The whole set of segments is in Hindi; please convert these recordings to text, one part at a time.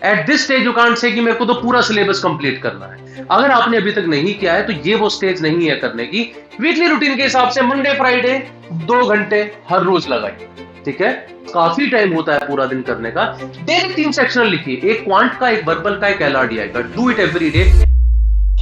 At this stage you can't say कि मेरे को तो पूरा सिलेबस कंप्लीट करना है। अगर आपने अभी तक नहीं किया है तो ये वो स्टेज नहीं है करने की। वीकली रूटीन के हिसाब से मंडे फ्राइडे 2 घंटे हर रोज लगाइए, ठीक है। काफी टाइम होता है पूरा दिन करने का। डेली 3 सेक्शनल लिखिए, एक क्वांट का, एक वर्बल का, एक एलआरडीआई का। Do it every day.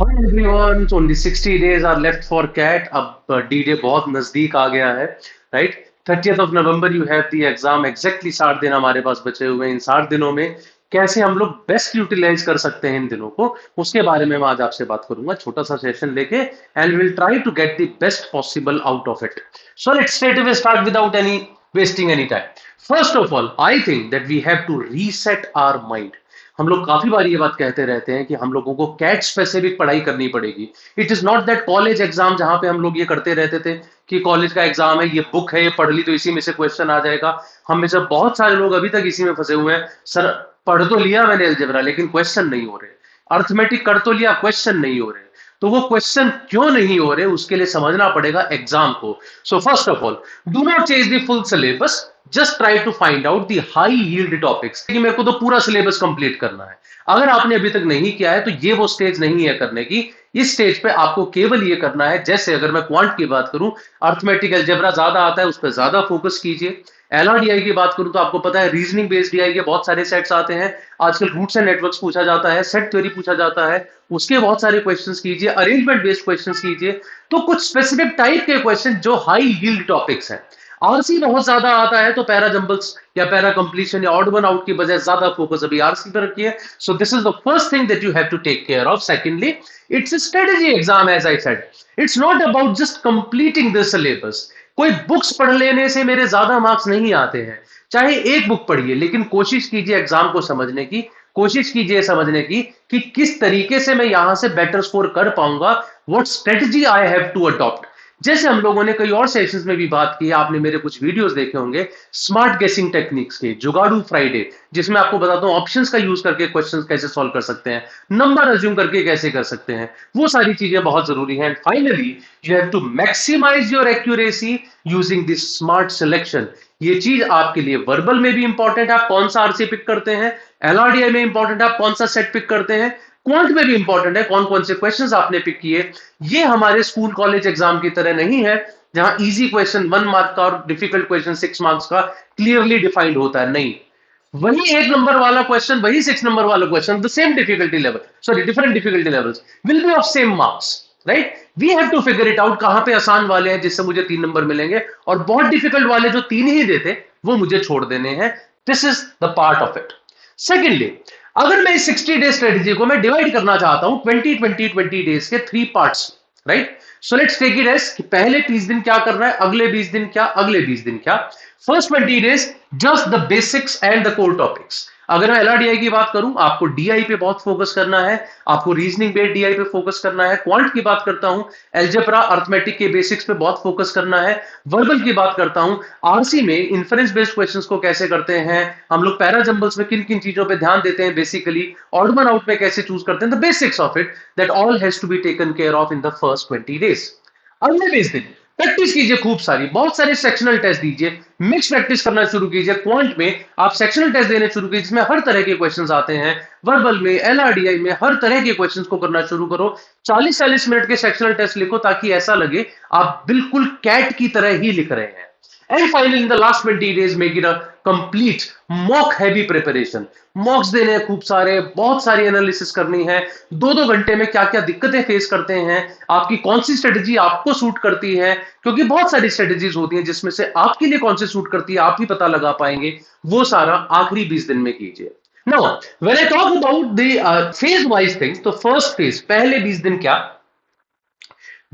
Hi everyone, so only 60 days are left for CAT. अब D-Day बहुत नजदीक आ गया है, right. 30th of November you have the exam. Exactly 60 दिन हमारे पास बचे हुए हैं। इन 60 दिनों में कैसे हम लोग बेस्ट यूटिलाइज कर सकते हैं इन दिनों को, उसके बारे में मैं आज आपसे बात करूंगा, छोटा सा सेशन लेके, and will try to get the best possible out of it. So let's straight away start without any wasting any time. First of all I think that we have to reset our mind. हम लोग काफी बार ये बात कहते रहते हैं कि हम लोगों को कैट स्पेसिफिक पढ़ाई करनी पड़ेगी। It is not that college exam जहां पे हम लोग ये करते रहते थे कि कॉलेज का एग्जाम है, ये बुक है, ये पढ़ ली तो इसी में से क्वेश्चन आ जाएगा। हम में से बहुत सारे लोग अभी तक इसी में फंसे हुए हैं। सर पढ़ तो लिया मैंने अलजेब्रा, लेकिन क्वेश्चन नहीं हो रहे। अर्थमेटिक कर तो लिया, क्वेश्चन नहीं हो रहे। तो वो क्वेश्चन क्यों नहीं हो रहे, उसके लिए समझना पड़ेगा एग्जाम को। So first of all, do not chase the full syllabus, just try to find out the high yield topics कि मेरे को तो पूरा सिलेबस कंप्लीट करना है। अगर आपने अभी तक नहीं किया है तो ये वो स्टेज नहीं है करने की। इस स्टेज पे आपको केवल ये करना है, जैसे अगर मैं क्वांट की बात करूं, अर्थमेटिक अलजेब्रा ज्यादा आता है, उस पर ज्यादा फोकस कीजिए। एलआरडीआई की बात करूं तो आपको पता है रीजनिंग बेस्ड डीआई के बहुत सारे सेट्स आते हैं। आजकल रूट्स एंड नेटवर्क्स पूछा जाता है, सेट थ्योरी पूछा जाता है, उसके बहुत सारे क्वेश्चंस कीजिए, अरेंजमेंट बेस्ड क्वेश्चंस कीजिए। तो कुछ स्पेसिफिक टाइप के क्वेश्चन जो हाई यील्ड टॉपिक्स हैं। आरसी बहुत ज्यादा आता है तो पैरा जंबल्स या पैरा कंप्लीशन या ऑड वन आउट की बजाय ज्यादा फोकस अभी आरसी पर रखिए। So this is the first thing that you have to take care of. Secondly, it's a strategy exam, as I said. It's not about just completing the syllabus. कोई बुक्स पढ़ लेने से मेरे ज्यादा मार्क्स नहीं आते हैं। चाहे एक बुक पढ़िए, लेकिन कोशिश कीजिए एग्जाम को समझने की। कोशिश कीजिए समझने की कि किस तरीके से मैं यहां से बेटर स्कोर कर पाऊंगा। What strategy I have to adopt. जैसे हम लोगों ने कई और सेशंस में भी बात की, आपने मेरे कुछ वीडियोस देखे होंगे स्मार्ट गेसिंग टेक्निक्स के, जुगाड़ू फ्राइडे, जिसमें आपको बताता हूं ऑप्शंस का यूज करके क्वेश्चंस कैसे सॉल्व कर सकते हैं, नंबर अज्यूम करके कैसे कर सकते हैं। वो सारी चीजें बहुत जरूरी हैं। Finally, you have to maximise your accuracy using this smart selection. ये चीज आपके लिए वर्बल में भी इंपॉर्टेंट है, आप कौन सा आरसी पिक करते हैं, एलआरडीआई में इंपॉर्टेंट है, आप कौन सा सेट पिक करते हैं, क्वांट में भी इंपॉर्टेंट है कौन कौन से क्वेश्चंस आपने पिक किए। ये हमारे स्कूल कॉलेज एग्जाम की तरह नहीं है जहां इजी क्वेश्चन 1 मार्क का और डिफिकल्ट क्वेश्चन 6 मार्क्स का क्लियरली डिफाइंड होता है। नहीं, वही 1 नंबर वाला क्वेश्चन, वही 6 नंबर वाला question, the same difficulty level, sorry different difficulty levels, will be of same marks, right. We have to figure it out कहां पे आसान वाले हैं जिससे मुझे 3 नंबर मिलेंगे, और बहुत डिफिकल्ट वाले जो 3 ही देते वो मुझे छोड़ देने हैं। This is the part of it. Secondly, अगर मैं इस 60 डे स्ट्रेटेजी को मैं डिवाइड करना चाहता हूं 20 डेज के 3 parts, right. So let's take it as कि पहले 30 दिन क्या करना है, अगले 20 दिन क्या, अगले 20 दिन क्या। First 20 days just the basics and the core topics. अगर मैं एलआरडीआई की बात करूं, आपको डीआई पे बहुत फोकस करना है, आपको रीजनिंग बेस्ड डीआई पे फोकस करना है। क्वांट की बात करता हूं, अलजेब्रा अर्थमेटिक के बेसिक्स पे बहुत फोकस करना है। वर्बल की बात करता हूं, आरसी में इन्फरेंस बेस्ड क्वेश्चंस को कैसे करते हैं हम लोग, पैरा जंबल्स में किन किन चीजों पे ध्यान देते हैं बेसिकली, ऑड वन आउट में कैसे चूज करते हैं, the basics of it, that all has to be taken care of in the first 20 days. अगले 20 दिन प्रैक्टिस कीजिए, खूब सारी, बहुत सारे सेक्शनल टेस्ट दीजिए, मिक्स प्रैक्टिस करना शुरू कीजिए। क्वांट में आप सेक्शनल टेस्ट देने शुरू कीजिए जिसमें हर तरह के क्वेश्चंस आते हैं। वर्बल में, एलआरडीआई में हर तरह के क्वेश्चंस को करना शुरू करो। 40-40 मिनट के सेक्शनल टेस्ट लिखो ताकि ऐसा लगे आप बिल्कुल कैट की तरह ही लिख रहे हैं। And finally in the last 20 days make it a complete mock heavy preparation. मॉक्स देने हैं खूब सारे, बहुत सारी एनालिसिस करनी है। 2-2 घंटे में क्या क्या दिक्कतें फेस करते हैं, आपकी कौन सी स्ट्रेटेजी आपको सूट करती है, क्योंकि बहुत सारी स्ट्रेटेजीज होती हैं जिसमें से आपके लिए कौन सी सूट करती है आप ही पता लगा पाएंगे। वो सारा आखिरी 20 दिन में कीजिए। Now when I talk about the phase wise things, तो फर्स्ट फेज पहले 20 दिन क्या,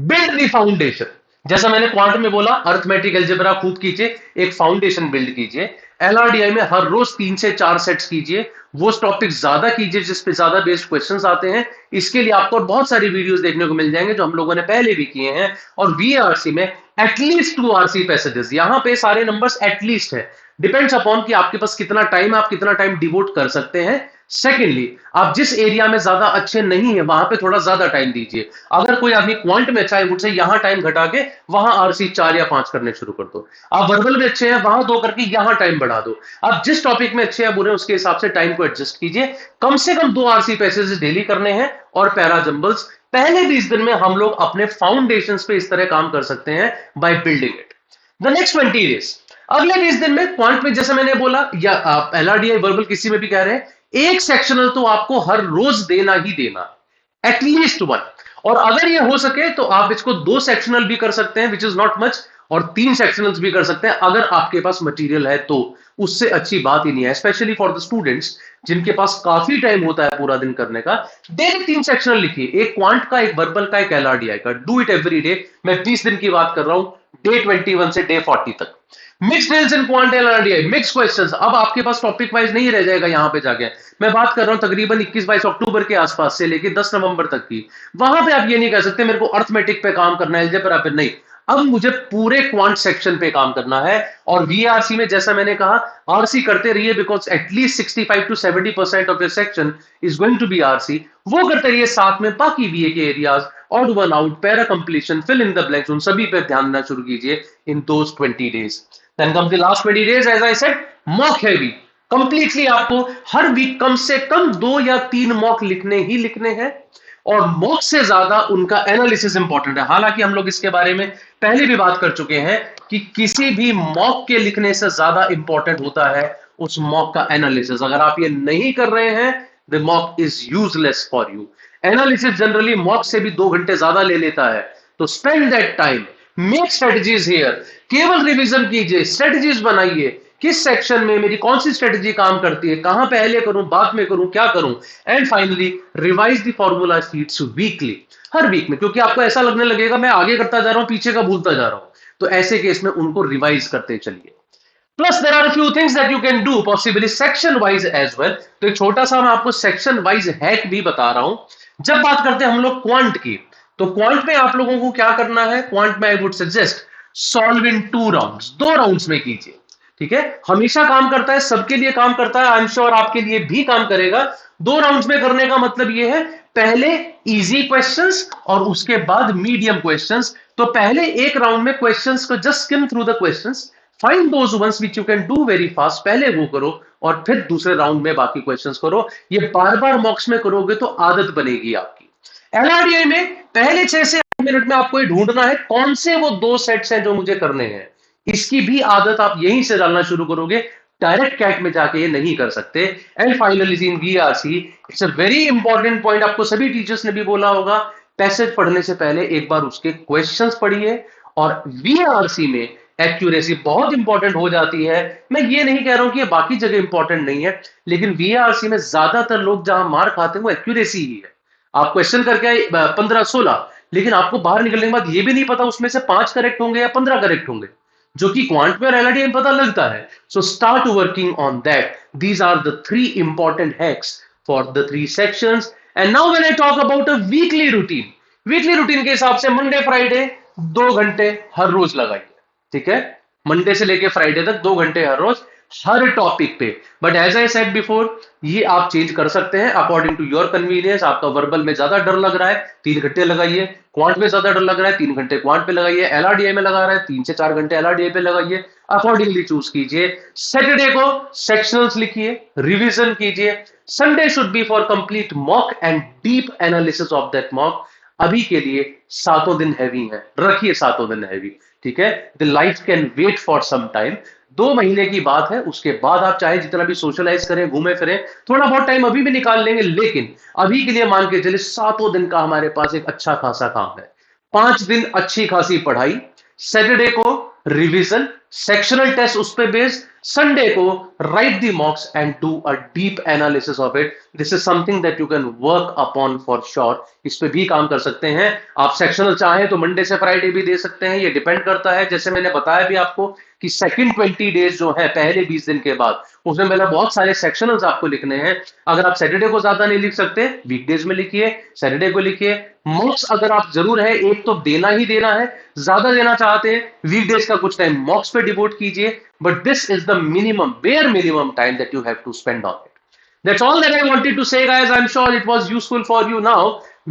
बिल्ड द फाउंडेशन। जैसा मैंने क्वांट में बोला, अर्थमेटिक अलजेब्रा खूब कीजिए, एक फाउंडेशन बिल्ड कीजिए। एलआरडीआई में हर रोज 3 से 4 सेट्स कीजिए, वो टॉपिक ज्यादा कीजिए जिस पे ज्यादा बेस्ड क्वेश्चंस आते हैं। इसके लिए आपको बहुत सारी वीडियोस देखने को मिल जाएंगे जो हम लोगों ने पहले भी किए हैं। और वीआरसी में एटलीस्ट 2 आरसी पैसेजेस, यहां पे सारे नंबर्स एटलीस्ट है, डिपेंड्स अपॉन कि आपके पास कितना टाइम, आप कितना टाइम डिवोट कर सकते हैं सेकेंडली, आप जिस एरिया में ज्यादा अच्छे नहीं है वहां पे थोड़ा ज्यादा टाइम दीजिए। अगर कोई आदमी क्वांट में अच्छा है, मुझसे यहां टाइम घटा के वहां आरसी 4 या 5 करने शुरू कर दो। आप वर्बल में अच्छे हैं, वहां 2 करके यहां टाइम बढ़ा दो। आप जिस टॉपिक में अच्छे हैं बुरे, उसके हिसाब से टाइम को एडजस्ट कीजिए। कम से कम 2 आरसी पैसेज डेली करने हैं। और पैरा जंबल्स पहले 20 दिन में हम लोग अपने फाउंडेशंस पे इस तरह काम कर सकते हैं by building it. The next 20 days, अगले 20 दिन में क्वांट में जैसे मैंने बोला, या आप एलआरडीआई वर्बल किसी में भी कह रहे हैं, एक सेक्शनल तो आपको हर रोज देना ही देना, एटलीस्ट वन। और अगर ये हो सके तो आप इसको 2 सेक्शनल भी कर सकते हैं, विच इज नॉट मच, और 3 सेक्शनल्स भी कर सकते हैं अगर आपके पास मटेरियल है तो। उससे अच्छी बात ही नहीं है, स्पेशली फॉर द स्टूडेंट्स जिनके पास काफी टाइम होता है पूरा दिन करने का। डेली 3 सेक्शनल लिखिए, एक क्वांट का, एक वर्बल का, एक एलआरडीआई का। Do it every day. मैं 20 दिन की बात कर रहा हूं, डे 21 से डे 40 तक। मिक्स ड्रिल्स इन क्वांट एलआरडीआई, मिक्स क्वेश्चंस। अब आपके पास टॉपिक वाइज नहीं रह जाएगा यहां पे जाके। मैं बात कर रहा हूं तकरीबन 21-22 अक्टूबर के आसपास से लेके 10 नवंबर तक की। वहां पे आप ये नहीं कह सकते मेरे को अर्थमेटिक पे काम करना है, अलजेब्रा पे नहीं। अब मुझे पूरे क्वांट सेक्शन पे काम करना है। और वीआरसी में जैसा मैंने कहा, आरसी करते रहिए, because at least 65 to 70% of your section is going to be RC. वो करते रहिए, साथ में बाकी वीए के areas, odd one out, para completion, fill in the blanks, उन सभी पे ध्यान देना शुरू कीजिए in those 20 days. Then comes the last 20 days, as I said, mock heavy. Completely आपको हर वीक कम से कम 2 या 3 मॉक लिखने ही लिखने हैं। और मॉक से ज्यादा उनका एनालिसिस इंपॉर्टेंट है। हालांकि हम लोग इसके बारे में पहले भी बात कर चुके हैं कि किसी भी मॉक के लिखने से ज्यादा इंपॉर्टेंट होता है उस मॉक का एनालिसिस। अगर आप ये नहीं कर रहे हैं, the mock is useless for you. Analysis generally mock से भी 2 घंटे ज्यादा ले लेता है, तो spend that time, make strategies here. केवल रिवीजन कीजिए, स्ट्रेटजीज बनाइए, किस सेक्शन में मेरी कौन सी स्ट्रेटजी काम करती है, कहां पहले करूं, बाद में करूं, क्या करूं। And finally revise the formula sheets weekly, हर वीक में, क्योंकि आपको ऐसा लगने लगेगा मैं आगे करता जा रहा हूं, पीछे का भूलता जा रहा हूं। तो ऐसे केस में उनको रिवाइज करते चलिए। Plus there are few things that you can do possibly section wise as well. तो एक छोटा सा मैं आपको सेक्शन वाइज हैक भी बता रहा हूं। जब बात करते हैं हम लोग क्वांट की, तो क्वांट में आप लोगों को क्या करना है, क्वांट में I would suggest solve in 2 rounds, 2 rounds में कीजिए। ठीक है, हमेशा काम करता है, सबके लिए काम करता है, आई एम श्योर आपके लिए भी काम करेगा। 2 राउंड्स में करने का मतलब यह है, पहले इजी क्वेश्चंस और उसके बाद मीडियम क्वेश्चंस। तो पहले एक राउंड में क्वेश्चंस को just skim through the questions, find those ones which you can do very fast, पहले वो करो और फिर दूसरे राउंड में बाकी क्वेश्चंस करो। ये बार बार मॉक्स में करोगे तो आदत बनेगी आपकी। एलआरडीआई में पहले 6 से 8 मिनट में आपको ये ढूंढना है कौन से वो 2 सेट्स हैं जो मुझे करने हैं। इसकी भी आदत आप यहीं से डालना शुरू करोगे, डायरेक्ट कैट में जाके ये नहीं कर सकते। And finally in VRC, it's a very important point, आपको सभी टीचर्स ने भी बोला होगा, पैसेज पढ़ने से पहले एक बार उसके क्वेश्चंस पढ़िए। और वीआरसी में एक्यूरेसी बहुत इंपॉर्टेंट हो जाती है। मैं ये नहीं कह रहा हूं कि ये बाकी जगह इंपॉर्टेंट नहीं है, लेकिन वीआरसी में ज्यादातर लोग जहां मार खाते हैं वो एक्यूरेसी ही है। आप क्वेश्चन करके आए 15-16, लेकिन आपको बाहर निकलने के बाद ये भी नहीं पता उसमें से 5 करेक्ट होंगे या 15 करेक्ट होंगे, जो कि क्वांट में और एलआरडीआई में पता लगता है। So start working on that. These are the 3 important hacks for the 3 sections. And now when I talk about a weekly routine, weekly routine के हिसाब से मंडे फ्राइडे 2 घंटे हर रोज लगाइए। ठीक है, मंडे से लेके फ्राइडे तक 2 घंटे हर रोज, हर टॉपिक पे। But as I said before, ये आप चेंज कर सकते हैं अकॉर्डिंग टू योर कन्वीनियंस। आपका वर्बल में ज्यादा डर लग रहा है, 3 घंटे लगाइए। क्वांट में ज्यादा डर लग रहा है, 3 घंटे क्वांट पे लगाइए। एलआरडीआई में लगा रहा है, 3 से 4 घंटे एलआरडीआई पे लगाइए। अकॉर्डिंगली चूज कीजिए। सैटरडे को सेक्शनल्स लिखिए, रिवीजन कीजिए। Sunday should be for complete mock and deep analysis of that mock. अभी के लिए 7 दिन हैवी है, रखिए 7 दिन हैवी। ठीक है, the life can wait for some time. 2 महीने की बात है, उसके बाद आप चाहे जितना भी सोशलाइज करें, घूमे फिरें, थोड़ा बहुत टाइम अभी भी निकाल लेंगे, लेकिन अभी के लिए मान के चलिए 7 दिन का हमारे पास एक अच्छा खासा काम है। 5 दिन अच्छी खासी पढ़ाई, सैटरडे को रिवीजन, सेक्शनल टेस्ट उस पे बेस्ड, संडे को right the मॉक्स and do a deep analysis of it. This is something that you can work upon for sure. इस पे भी काम कर सकते हैं आप। सेक्शनल चाहें तो मंडे से फ्राइडे भी दे सकते हैं, ये डिपेंड करता है। जैसे मैंने बताया भी आपको कि सेकंड 20 डेज जो है, पहले 20 दिन के बाद, उसमें मैंने बहुत सारे सेक्शनल्स आपको लिखने हैं। अगर आप सैटरडे को ज्यादा नहीं लिख सकते, वीकडेज में लिखिए, सैटरडे को लिखिए। मॉक्स अगर आप जरूर है, एक तो देना ही देना है, ज्यादा देना चाहते हैं, वीकडेज का कुछ टाइम मॉक्स पे डिवोट कीजिए। But this is the minimum, bare minimum time that you have to spend on it. That's all that I wanted to say, guys. I'm sure it was useful for you. Now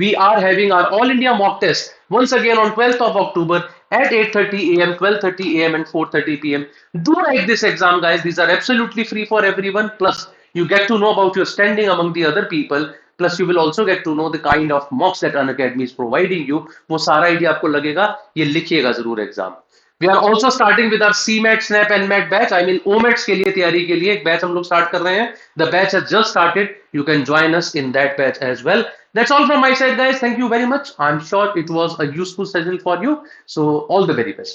we are having our all India mock test once again on 12th of October at 8:30 a.m., 12:30 a.m., and 4:30 p.m. Do write this exam, guys. These are absolutely free for everyone. Plus, you get to know about your standing among the other people. Plus, you will also get to know the kind of mocks that Unacademy is providing you. वो सारा आइडिया आपको लगेगा. ये लिखिएगा जरूर exam. We are also starting with our CMAT SNAP and MAT batch. I mean OMETs के लिए तैयारी के लिए एक बैच हम लोग स्टार्ट कर रहे हैं. The batch has just started. You can join us in that batch as well. That's all from my side, guys. Thank you very much. I'm sure it was a useful session for you. So, all the very best.